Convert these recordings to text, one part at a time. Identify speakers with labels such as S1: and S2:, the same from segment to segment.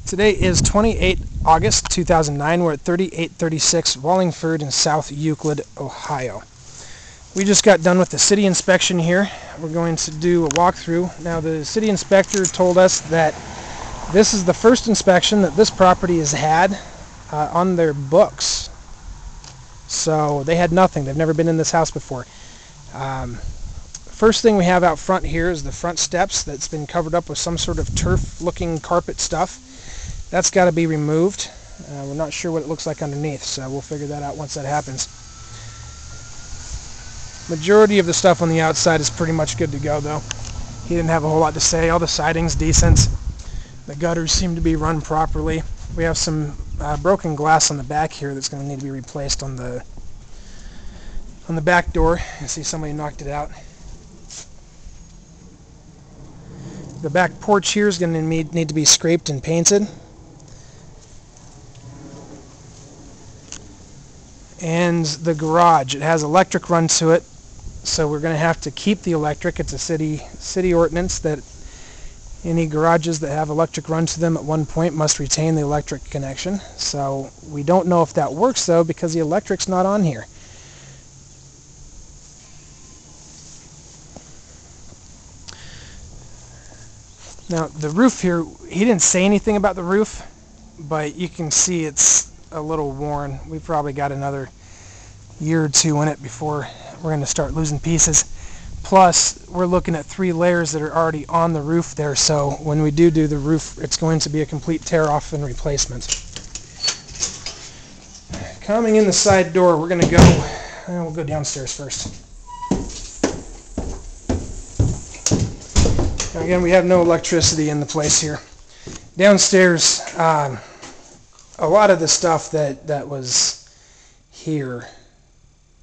S1: Today is 28 August 2009. We're at 3836 Wallingford in South Euclid, Ohio. We just got done with the city inspection here. We're going to do a walkthrough. Now, the city inspector told us that this is the first inspection that this property has had on their books. So they had nothing. They've never been in this house before. First thing we have out front here is the front steps that's been covered up with some sort of turf-looking carpet stuff. That's got to be removed. We're not sure what it looks like underneath, so we'll figure that out once that happens. Majority of the stuff on the outside is pretty much good to go, though. He didn't have a whole lot to say. All the siding's decent. The gutters seem to be run properly. We have some broken glass on the back here that's going to need to be replaced on the back door. You see somebody knocked it out. The back porch here is going to need to be scraped and painted. And the garage, it has electric run to it, so we're going to have to keep the electric. It's a city ordinance that any garages that have electric run to them at one point must retain the electric connection. So we don't know if that works, though, because the electric's not on here. Now, the roof here, he didn't say anything about the roof, but you can see it's a little worn. We've probably got another year or two in it before we're going to start losing pieces. Plus, we're looking at 3 layers that are already on the roof there, so when we do the roof, it's going to be a complete tear-off and replacement. Coming in the side door, we're going to go, we'll go downstairs first. Now again, we have no electricity in the place here. Downstairs, a lot of the stuff that was here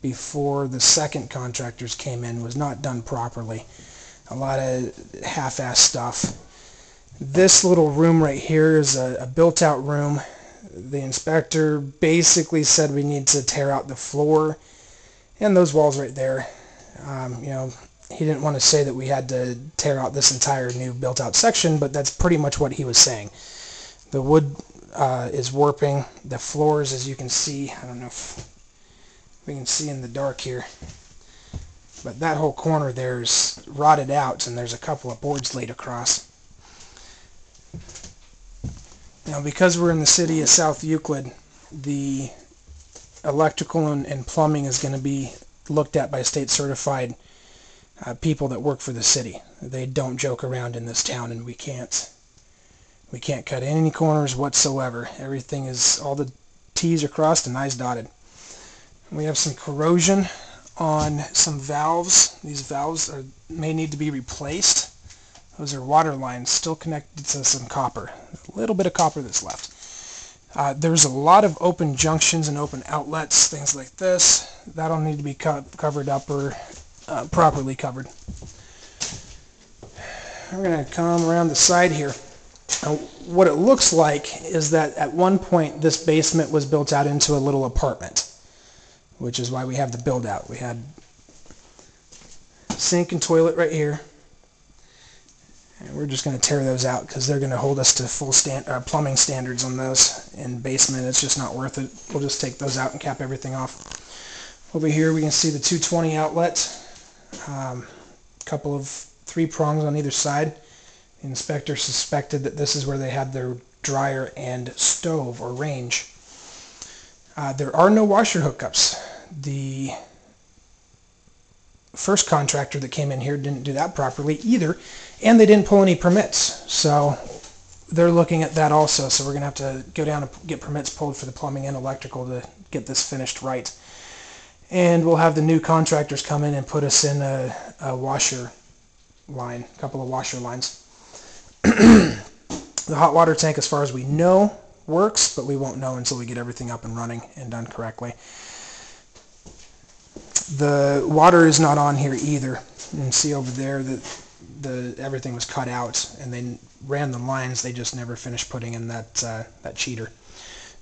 S1: before the second contractors came in was not done properly. A lot of half-assed stuff. This little room right here is a built-out room. The inspector basically said we need to tear out the floor and those walls right there. He didn't want to say that we had to tear out this entire new built-out section, but that's pretty much what he was saying. The wood is warping. The floors, as you can see, I don't know if we can see in the dark here, but that whole corner there's rotted out, and there's a couple of boards laid across. Now, because we're in the city of South Euclid, the electrical and plumbing is going to be looked at by state certified people that work for the city. They don't joke around in this town, and we can't cut any corners whatsoever. Everything is, all the T's are crossed and I's dotted. We have some corrosion on some valves. These valves may need to be replaced. Those are water lines still connected to some copper. A little bit of copper that's left. There's a lot of open junctions and open outlets, things like this. That'll need to be covered up or properly covered. We're going to come around the side here. Now, what it looks like is that at one point this basement was built out into a little apartment, which is why we have the build out. We had sink and toilet right here, and we're just going to tear those out because they're going to hold us to full plumbing standards on those. In basement, it's just not worth it. We'll just take those out and cap everything off. Over here we can see the 220 outlet, couple of 3 prongs on either side. The inspector suspected that this is where they had their dryer and stove or range. There are no washer hookups. The first contractor that came in here didn't do that properly either, and they didn't pull any permits. So they're looking at that also. So we're going to have to go down and get permits pulled for the plumbing and electrical to get this finished right. And we'll have the new contractors come in and put us in a washer line, a couple of washer lines. The hot water tank, as far as we know, works, but we won't know until we get everything up and running and done correctly. The water is not on here either. You can see over there that everything was cut out, and they ran the lines. They just never finished putting in that cheater.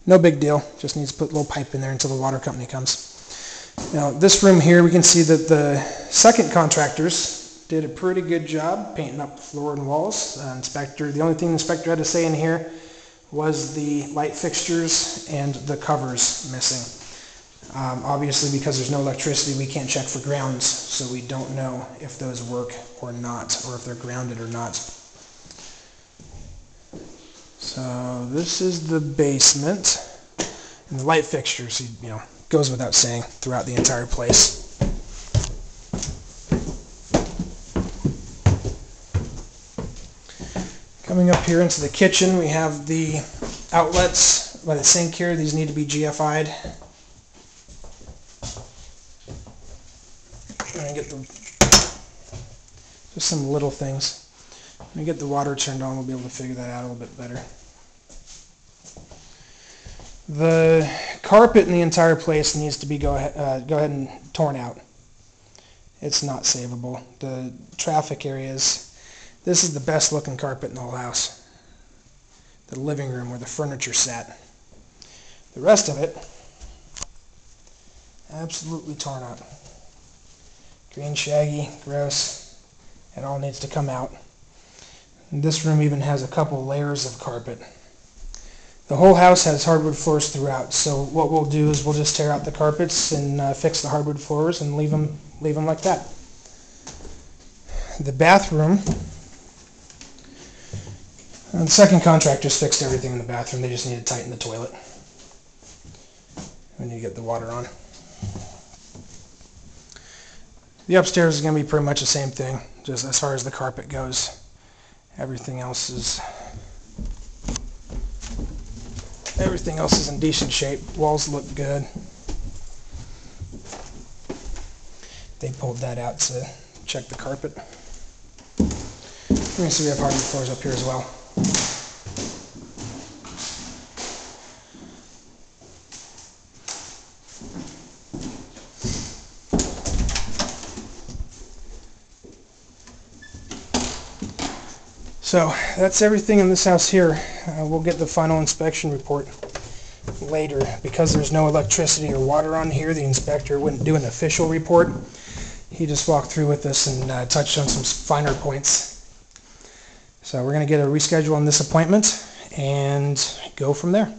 S1: No big deal. Just needs to put a little pipe in there until the water company comes. Now, this room here, we can see that the second contractors did a pretty good job painting up the floor and walls. The only thing the inspector had to say in here was the light fixtures and the covers missing. Obviously, because there's no electricity, we can't check for grounds, so we don't know if those work or not, or if they're grounded or not. So this is the basement, and the light fixtures, goes without saying, throughout the entire place. Coming up here into the kitchen, we have the outlets by the sink here. These need to be GFI'd. Trying to get just some little things. When we get the water turned on, we'll be able to figure that out a little bit better. The carpet in the entire place needs to be go ahead and torn out. It's not savable. The traffic areas. This is the best looking carpet in the whole house. The living room where the furniture sat. The rest of it, absolutely torn up. Green, shaggy, gross. It all needs to come out. And this room even has a couple layers of carpet. The whole house has hardwood floors throughout, so what we'll do is we'll just tear out the carpets and fix the hardwood floors and leave them like that. The bathroom. The second contractors fixed everything in the bathroom. They just need to tighten the toilet. We need to get the water on. The upstairs is going to be pretty much the same thing, just as far as the carpet goes. Everything else is in decent shape. Walls look good. They pulled that out to check the carpet. So we have hardwood floors up here as well. So that's everything in this house here. We'll get the final inspection report later. Because there's no electricity or water on here, the inspector wouldn't do an official report. He just walked through with us and touched on some finer points. So we're going to get a reschedule on this appointment and go from there.